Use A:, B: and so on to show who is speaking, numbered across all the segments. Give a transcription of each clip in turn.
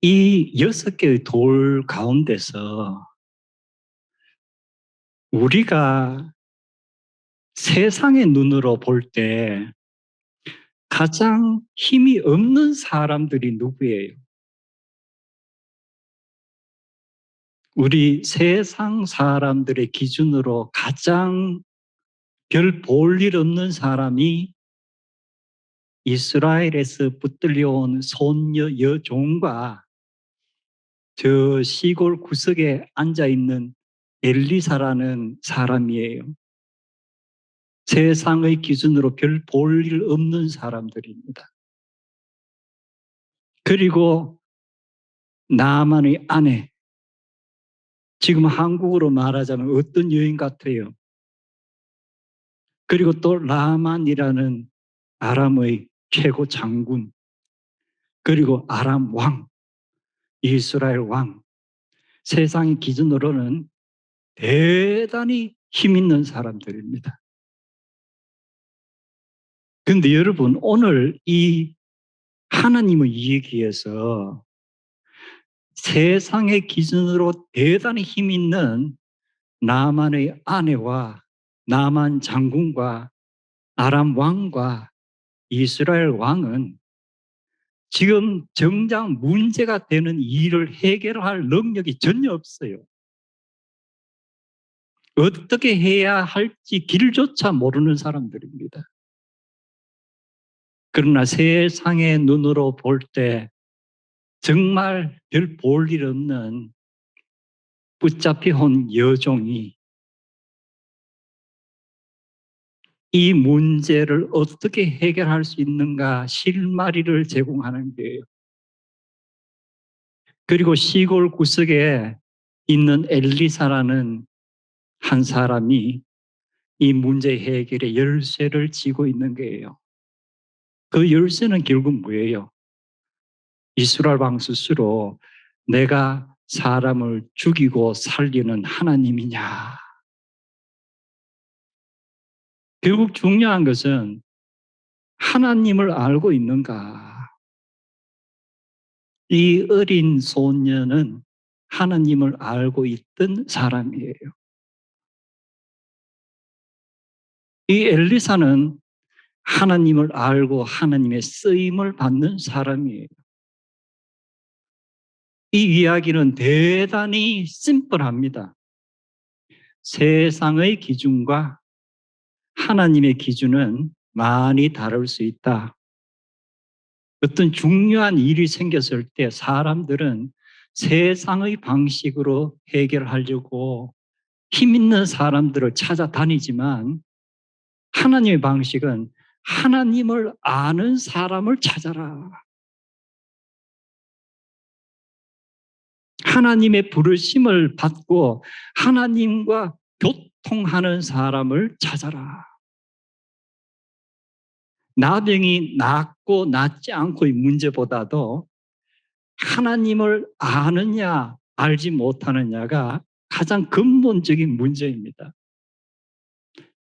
A: 이 6개의 돌 가운데서 우리가 세상의 눈으로 볼 때 가장 힘이 없는 사람들이 누구예요? 우리 세상 사람들의 기준으로 가장 별 볼 일 없는 사람이 이스라엘에서 붙들려온 손녀 여종과 저 시골 구석에 앉아있는 엘리사라는 사람이에요. 세상의 기준으로 별 볼 일 없는 사람들입니다. 그리고 나만의 아내, 지금 한국으로 말하자면 어떤 여인 같아요? 그리고 또 라만이라는 아람의 최고 장군, 그리고 아람 왕, 이스라엘 왕, 세상의 기준으로는 대단히 힘 있는 사람들입니다. 그런데 여러분, 오늘 이 하나님의 이야기에서 세상의 기준으로 대단히 힘 있는 나만의 아내와 나만 장군과 아람 왕과 이스라엘 왕은 지금 정작 문제가 되는 일을 해결할 능력이 전혀 없어요. 어떻게 해야 할지 길조차 모르는 사람들입니다. 그러나 세상의 눈으로 볼 때 정말 별 볼 일 없는 붙잡혀온 여종이 이 문제를 어떻게 해결할 수 있는가 실마리를 제공하는 거예요. 그리고 시골 구석에 있는 엘리사라는 한 사람이 이 문제 해결의 열쇠를 쥐고 있는 거예요. 그 열쇠는 결국 뭐예요? 이스라엘 왕 스스로 내가 사람을 죽이고 살리는 하나님이냐. 결국 중요한 것은 하나님을 알고 있는가. 이 어린 소녀는 하나님을 알고 있던 사람이에요. 이 엘리사는 하나님을 알고 하나님의 쓰임을 받는 사람이에요. 이 이야기는 대단히 심플합니다. 세상의 기준과 하나님의 기준은 많이 다를 수 있다. 어떤 중요한 일이 생겼을 때 사람들은 세상의 방식으로 해결하려고 힘 있는 사람들을 찾아다니지만 하나님의 방식은 하나님을 아는 사람을 찾아라. 하나님의 부르심을 받고 하나님과 교통하는 사람을 찾아라. 나병이 낫고 낫지 않고의 문제보다도 하나님을 아느냐 알지 못하느냐가 가장 근본적인 문제입니다.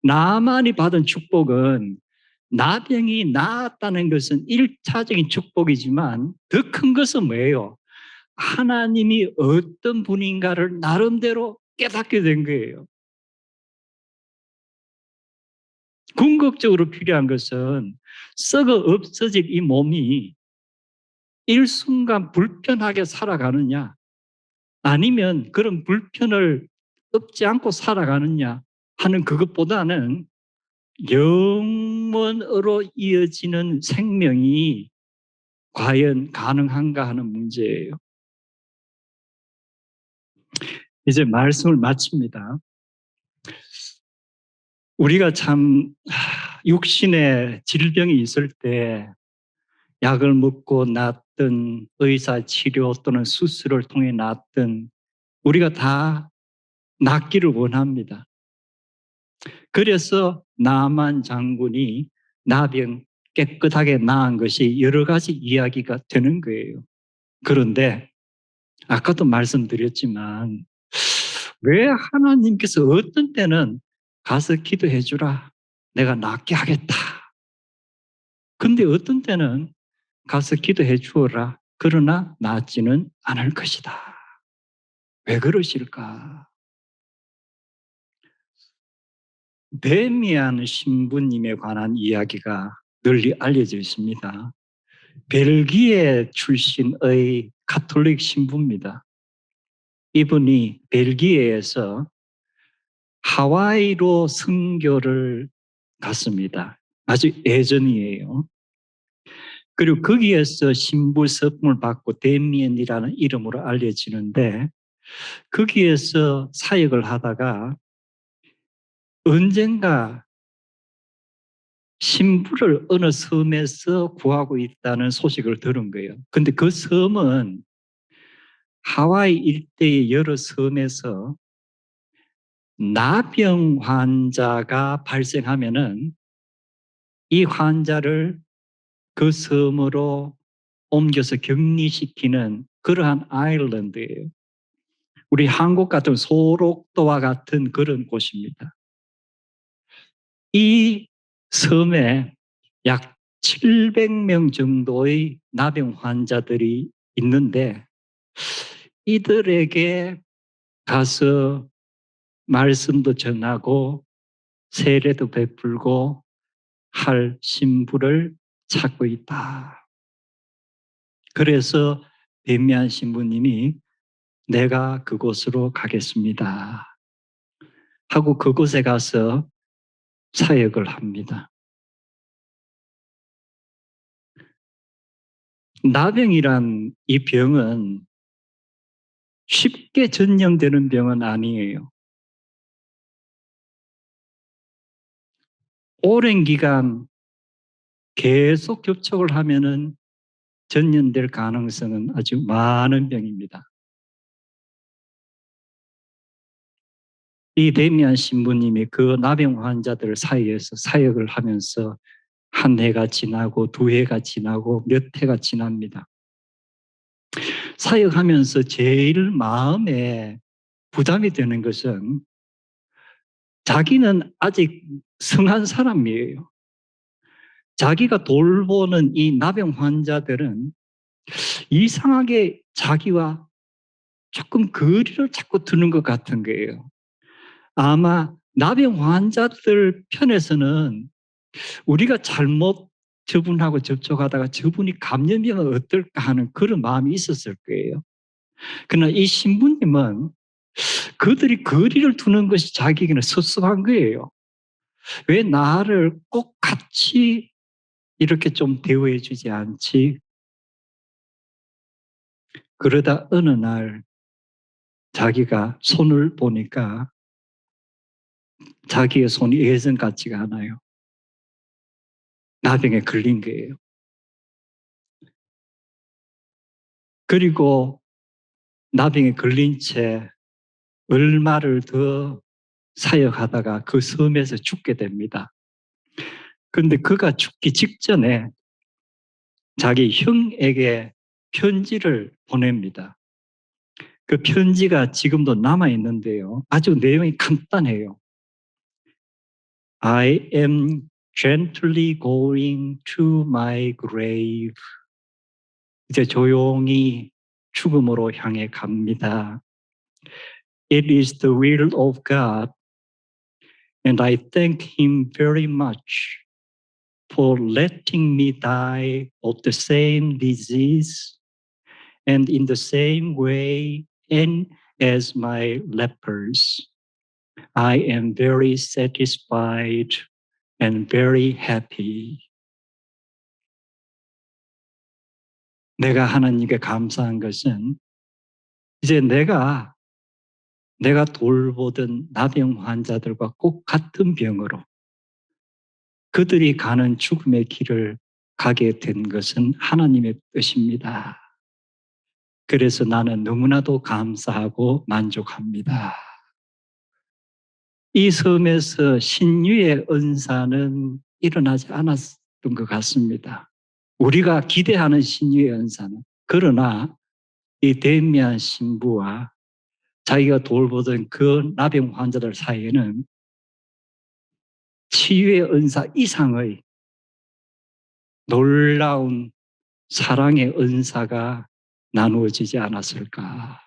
A: 나만이 받은 축복은 나병이 나았다는 것은 1차적인 축복이지만 더 큰 것은 뭐예요? 하나님이 어떤 분인가를 나름대로 깨닫게 된 거예요. 궁극적으로 필요한 것은 썩어 없어질 이 몸이 일순간 불편하게 살아가느냐 아니면 그런 불편을 없지 않고 살아가느냐 하는 그것보다는 영원으로 이어지는 생명이 과연 가능한가 하는 문제예요. 이제 말씀을 마칩니다. 우리가 참 육신에 질병이 있을 때 약을 먹고 낫든 의사 치료 또는 수술을 통해 낫든 우리가 다 낫기를 원합니다. 그래서 나만 장군이 나병 깨끗하게 나은 것이 여러 가지 이야기가 되는 거예요. 그런데 아까도 말씀드렸지만 왜 하나님께서 어떤 때는 가서 기도해 주라. 내가 낫게 하겠다. 근데 어떤 때는 가서 기도해 주어라. 그러나 낫지는 않을 것이다. 왜 그러실까? 데미안 신부님에 관한 이야기가 널리 알려져 있습니다. 벨기에 출신의 가톨릭 신부입니다. 이분이 벨기에에서 하와이로 선교를 갔습니다. 아주 예전이에요. 그리고 거기에서 신부 서품을 받고 데미안이라는 이름으로 알려지는데 거기에서 사역을 하다가 언젠가 신부를 어느 섬에서 구하고 있다는 소식을 들은 거예요. 근데 그 섬은 하와이 일대의 여러 섬에서 나병 환자가 발생하면은 이 환자를 그 섬으로 옮겨서 격리시키는 그러한 아일랜드예요. 우리 한국 같은 소록도와 같은 그런 곳입니다. 이 섬에 약 700명 정도의 나병 환자들이 있는데 이들에게 가서 말씀도 전하고 세례도 베풀고 할 신부를 찾고 있다. 그래서 데미안 신부님이 내가 그곳으로 가겠습니다 하고 그곳에 가서 사역을 합니다. 나병이란 이 병은 쉽게 전염되는 병은 아니에요. 오랜 기간 계속 접촉을 하면은 전염될 가능성은 아주 많은 병입니다. 이 데미안 신부님이 그 나병 환자들 사이에서 사역을 하면서 한 해가 지나고 두 해가 지나고 몇 해가 지납니다. 사역하면서 제일 마음에 부담이 되는 것은 자기는 아직 성한 사람이에요. 자기가 돌보는 이 나병 환자들은 이상하게 자기와 조금 거리를 자꾸 두는 것 같은 거예요. 아마 나병 환자들 편에서는 우리가 잘못 저분하고 접촉하다가 저분이 감염이면 어떨까 하는 그런 마음이 있었을 거예요. 그러나 이 신부님은 그들이 거리를 두는 것이 자기에게는 섭섭한 거예요. 왜 나를 꼭 같이 이렇게 좀 대우해 주지 않지? 그러다 어느 날 자기가 손을 보니까 자기의 손이 예전 같지가 않아요. 나병에 걸린 거예요. 그리고 나병에 걸린 채 얼마를 더 사역하다가 그 섬에서 죽게 됩니다. 그런데 그가 죽기 직전에 자기 형에게 편지를 보냅니다. 그 편지가 지금도 남아있는데요. 아주 내용이 간단해요. I am gently going to my grave. 이제 조용히 죽음으로 향해 갑니다. It is the will of God, and I thank Him very much for letting me die of the same disease and in the same way and as my lepers. I am very satisfied and very happy. 내가 하나님께 감사한 것은 이제 내가 돌보던 나병 환자들과 꼭 같은 병으로 그들이 가는 죽음의 길을 가게 된 것은 하나님의 뜻입니다. 그래서 나는 너무나도 감사하고 만족합니다. 이 섬에서 신유의 은사는 일어나지 않았던 것 같습니다. 우리가 기대하는 신유의 은사는. 그러나 이 데미안 신부와 자기가 돌보던 그 나병 환자들 사이에는 치유의 은사 이상의 놀라운 사랑의 은사가 나누어지지 않았을까?